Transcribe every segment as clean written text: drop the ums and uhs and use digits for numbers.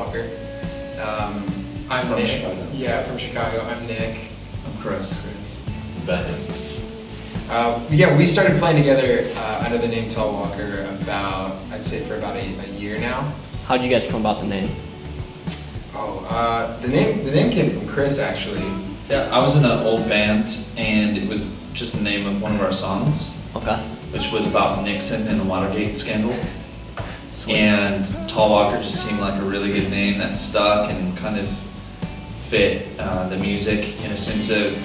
Walker. I'm From Nick. Chicago. Yeah, from Chicago. I'm Nick. I'm Chris. Ben. Yeah, we started playing together under the name Tall Walker I'd say for about a year now. How did you guys come about the name? The name came from Chris actually. Yeah, I was in an old band, and it was just the name of one of our songs, Okay. which was about Nixon and the Watergate scandal. Sweet. And Tall Walker just seemed like a really good name that stuck and kind of fit the music in a sense of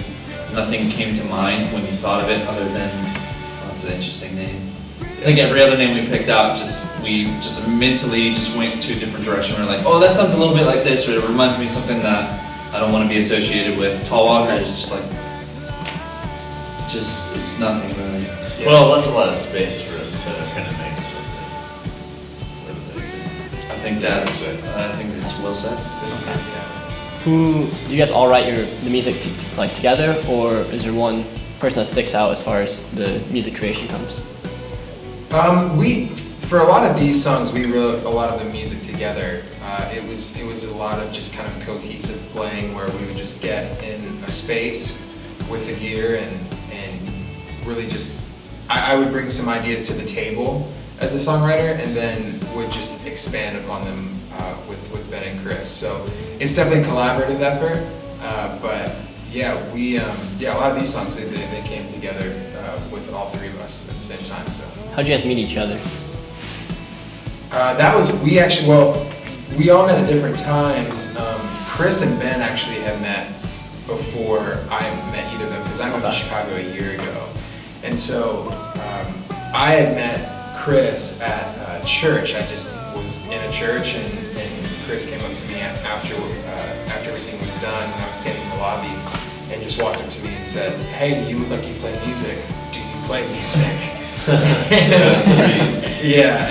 nothing came to mind when you thought of it other than, oh, it's an interesting name. I think every other name we picked out, we just mentally just went to a different direction. We were like, oh, that sounds a little bit like this, or it reminds me of something that I don't want to be associated with. Tall Walker is just like, it's nothing really. Yeah. Well, it left a lot of space for us to kind of make something. I think it's well said. Okay. Who do you guys all write the music together, or is there one person that sticks out as far as the music creation comes? For a lot of these songs, we wrote a lot of the music together. It was a lot of just kind of cohesive playing where we would just get in a space with the gear and really just, I would bring some ideas to the table as a songwriter and then would just expand upon them with Ben and Chris. So it's definitely a collaborative effort, but yeah, a lot of these songs, they came together with all three of us at the same time. So How'd you guys meet each other? We all met at different times. Chris and Ben actually had met before I met either of them because I moved to Chicago a year ago. And so I had met Chris at church. I just was in a church and Chris came up to me after everything was done and I was standing in the lobby and just walked up to me and said, "Hey, you look like you play music. Do you play music?" That's great. Yeah,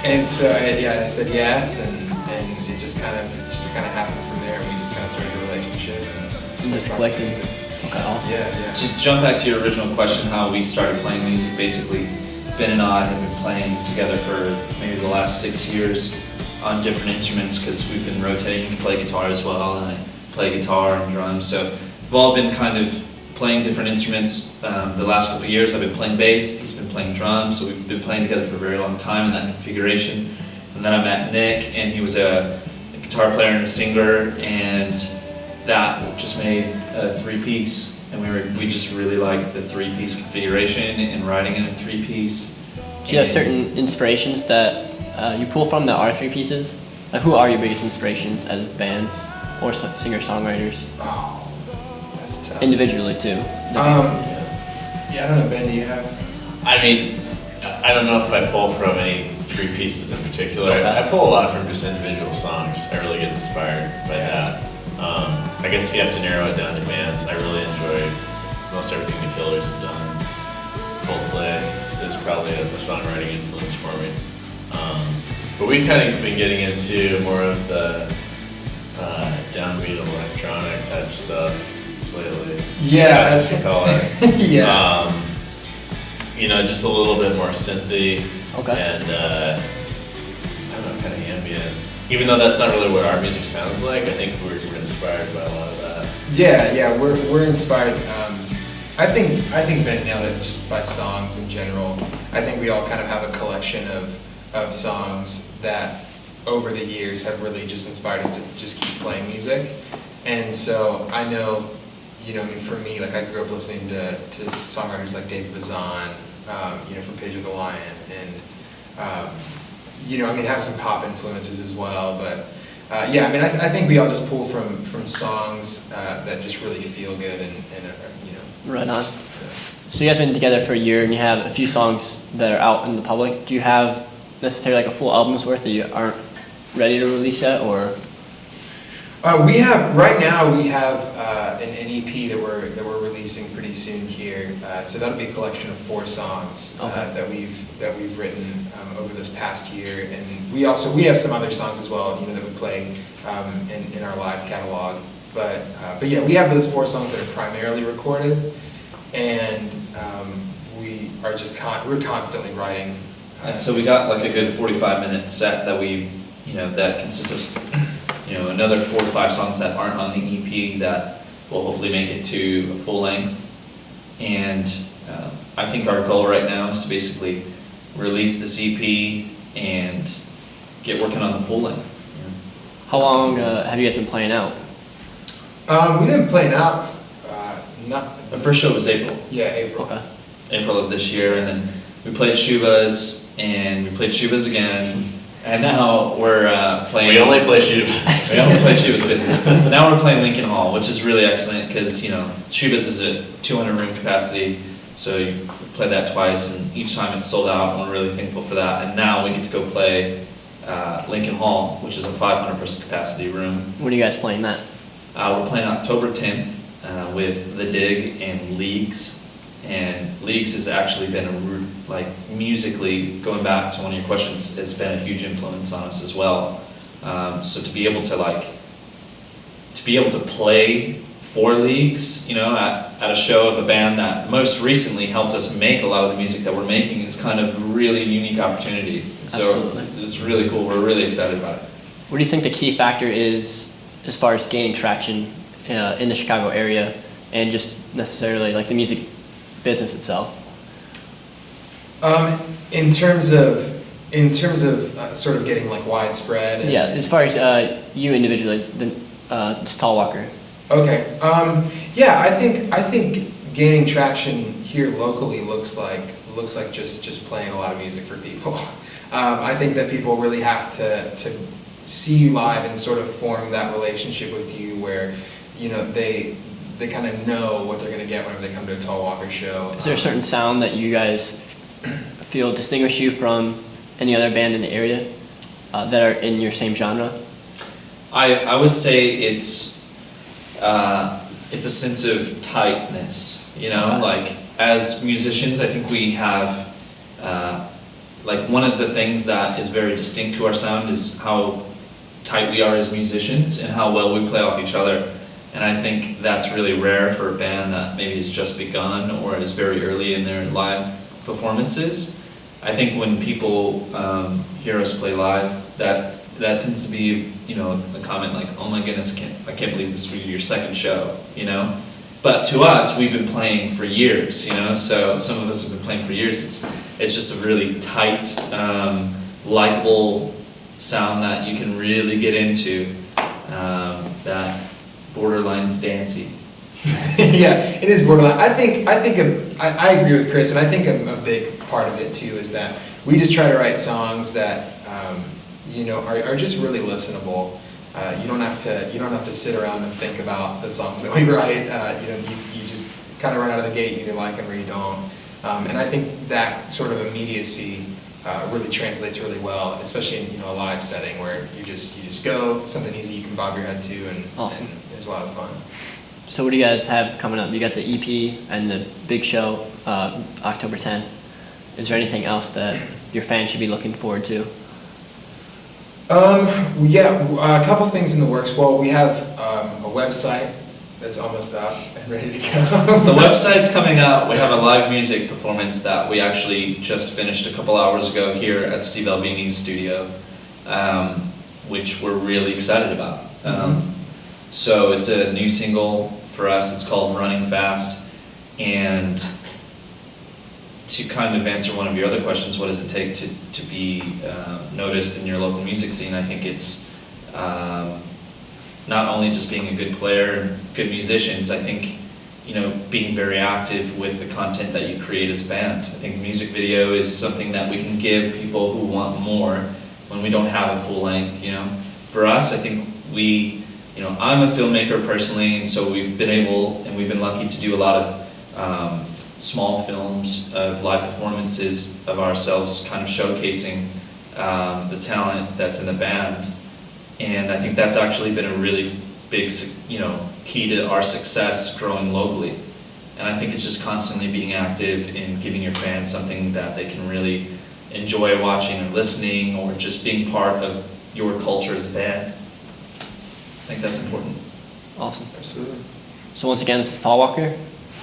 and so I said yes, and it just kind of happened from there. We just kind of started a relationship And just clicked. Okay, awesome. Yeah. To jump back to your original question, how we started playing music, basically, Ben and I have been playing together for maybe the last 6 years on different instruments because we've been rotating to play guitar as well, and I play guitar and drums. So we've all been kind of playing different instruments. The last couple of years I've been playing bass, he's been playing drums, so we've been playing together for a very long time in that configuration. And then I met Nick, and he was a guitar player and a singer, and that just made a three-piece. And we just really like the three-piece configuration and writing in a three-piece. Do you have certain inspirations that you pull from that are three pieces? Like, who are your biggest inspirations as bands or singer-songwriters? Oh, that's tough. Individually too. Yeah, I don't know, Ben, do you have? I mean, I don't know if I pull from any three pieces in particular. Okay. I pull a lot from just individual songs. I really get inspired by that. I guess if you have to narrow it down to bands, I really enjoy most everything the Killers have done. Coldplay is probably a songwriting influence for me. But we've kind of been getting into more of the downbeat electronic type stuff lately. Yeah, That's what you call it. Yeah. Just a little bit more synthy. Okay. And I don't know, kind of ambient. Even though that's not really what our music sounds like, I think we're inspired by a lot of that. Yeah, we're inspired. I think Ben nailed it just by songs in general. I think we all kind of have a collection of songs that over the years have really just inspired us to just keep playing music. And so I know, for me, like I grew up listening to songwriters like David Bazan, from Page of the Lion, and have some pop influences as well. But I think we all just pull from songs that just really feel good and Right on. So you guys been together for a year and you have a few songs that are out in the public. Do you have necessarily like a full album's worth that you aren't ready to release yet, or? We have an EP that we're releasing pretty soon here. So that'll be a collection of 4 songs that we've written over this past year, and we have some other songs as well, that we play in our live catalog. But yeah, we have those 4 songs that are primarily recorded, and we're constantly writing. So we got like a good 45-minute set that we that consists of another 4 to 5 songs that aren't on the EP that will hopefully make it to a full length. And I think our goal right now is to basically release this EP and get working on the full length. How long have you guys been playing out? We've been playing out, not, The first show was April April. Okay. of this year, and then we played Shuba's, and we played Shuba's again, and now we're playing. We only play Shubas. We only play Shuba's, but now we're playing Lincoln Hall, which is really excellent because Shuba's is a 200 room capacity, so you play that twice, and each time it's sold out, and we're really thankful for that. And now we get to go play Lincoln Hall, which is a 500 person capacity room. When are you guys playing that? We're playing October 10th with The Dig and Leagues. And Leagues has actually been musically, going back to one of your questions, it's been a huge influence on us as well. So to be able to play for Leagues, at a show of a band that most recently helped us make a lot of the music that we're making is kind of a really unique opportunity. So Absolutely. it's really cool. We're really excited about it. What do you think the key factor is as far as gaining traction in the Chicago area and just necessarily like the music business itself? In terms of sort of getting like widespread. Yeah, as far as you individually, just Tall Walker. Okay. Yeah, I think gaining traction here locally looks like just playing a lot of music for people. I think that people really have to see you live and sort of form that relationship with you where they kind of know what they're going to get whenever they come to a Tall Walker show. Is there a certain sound that you guys feel distinguish you from any other band in the area that are in your same genre? I would say it's a sense of tightness, like as musicians, I think we have, one of the things that is very distinct to our sound is how tight we are as musicians and how well we play off each other. And I think that's really rare for a band that maybe has just begun or is very early in their live performances. I think when people hear us play live, that tends to be, a comment like, "Oh my goodness, I can't believe this is your second show," But to us, we've been playing for years, So some of us have been playing for years. It's just a really tight, likable sound that you can really get into. That borderline's dancey. Yeah, it is borderline. I agree with Chris, and I think a big part of it too is that we just try to write songs that are just really listenable. You don't have to sit around and think about the songs that we write. You just kind of run out of the gate. You either like them or you don't. And I think that sort of immediacy really translates really well, especially in a live setting where you just go something easy you can bob your head to, and, Awesome. and it's a lot of fun. So what do you guys have coming up? You got the EP and the big show, October 10th. Is there anything else that your fans should be looking forward to? A couple things in the works. Well, we have a website that's almost up and ready to go. The website's coming out. We have a live music performance that we actually just finished a couple hours ago here at Steve Albini's studio, which we're really excited about. So it's a new single for us. It's called Running Fast. And to kind of answer one of your other questions, what does it take to be noticed in your local music scene? I think it's not only just being a good player and good musicians, I think, being very active with the content that you create as a band. I think music video is something that we can give people who want more when we don't have a full length, For us, I think I'm a filmmaker personally, and so we've been lucky to do a lot of small films of live performances of ourselves, kind of showcasing the talent that's in the band. And I think that's actually been a really big, key to our success growing locally. And I think it's just constantly being active in giving your fans something that they can really enjoy watching or listening, or just being part of your culture as a band. I think that's important. Awesome. Absolutely. So once again, this is Tall Walker.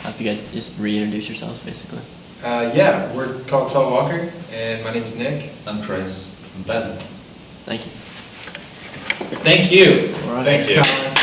If you could just reintroduce yourselves, basically. We're called Tall Walker, and my name's Nick. I'm Chris. I'm Ben. Thank you. Thank you. Thanks, you. Colin.